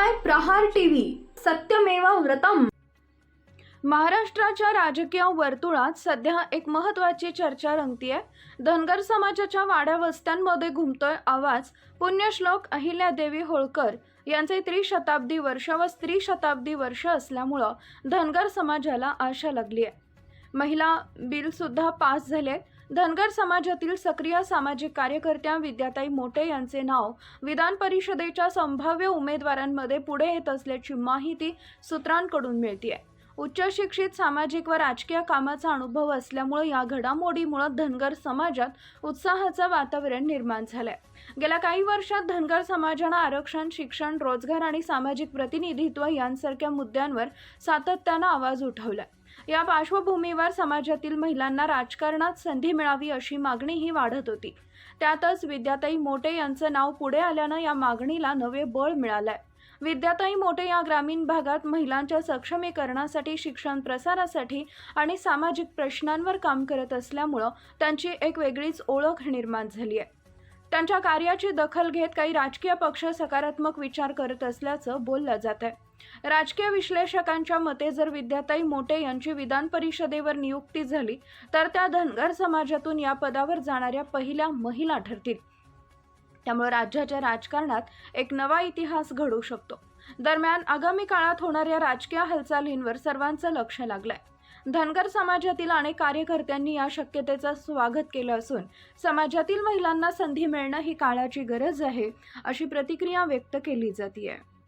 पाहताय प्रहार टीव्ही, सत्यमेव व्रतम। महाराष्ट्राच्या राजकीय वर्तुळात सध्या एक महत्त्वाची चर्चा रंगतीये। धनगर समाजाच्या वाड्या वस्त्यांमध्ये घुमतोय आवाज पुण्यश्लोक अहिल्यादेवी होळकर यांचे त्रिशताब्दी वर्ष व स्त्री शताब्दी वर्ष असल्यामुळे धनगर समाजाला आशा लागली आहे। महिला बिल सुद्धा पास झाले। धनगर समाजातील सक्रिय सामाजिक कार्यकर्त्या विद्याताई मोटे यांचे नाव विधान परिषदेच्या संभाव्य उमेदवारांमध्ये पुढे येत असल्याची माहिती सूत्रांकडून मिळते। उच्च शिक्षित सामाजिक व राजकीय कामाचा अनुभव असल्यामुळे या घडामोडीमुळे धनगर समाजात उत्साहाचं वातावरण निर्माण झालंय। गेल्या काही वर्षात धनगर समाजाने आरक्षण, शिक्षण, रोजगार आणि सामाजिक प्रतिनिधित्व यांसारख्या मुद्द्यांवर सातत्याने आवाज उठवलाय। या पार्श्वभूमीवर समाजातील महिलांना राजकारणात संधी मिळावी अशी मागणीही वाढत होती। त्यातच विद्याताई मोटे यांचं नाव पुढे आल्याने या मागणीला नवे बळ मिळालंय। विद्याताई मोटे या ग्रामीण भागात महिलांच्या सक्षमीकरणासाठी, शिक्षण प्रसारासाठी आणि सामाजिक प्रश्नांवर काम करत असल्यामुळे त्यांची एक वेगळीच ओळख निर्माण झाली आहे। त्यांच्या कार्याची दखल घेत काही राजकीय पक्ष सकारात्मक विचार करत असल्याचं बोललं जात आहे। राजकीय विश्लेषकांच्या मते जर विद्याताई मोटे यांची विधान परिषदेवर नियुक्ती झाली तर त्या धनगर समाजातून या पदावर जाणाऱ्या पहिल्या महिला ठरतील। त्यामुळे राज्याच्या राजकारणात एक नवा इतिहास घडू शकतो। दरम्यान आगामी काळात होणाऱ्या राजकीय हालचालींवर सर्वांचं लक्ष लागलंय। धनगर समाजातील अनेक कार्यकर्त्यांनी या शक्यतेचं स्वागत केलं असून समाजातील महिलांना संधी मिळणं ही काळाची गरज आहे अशी प्रतिक्रिया व्यक्त केली जाते।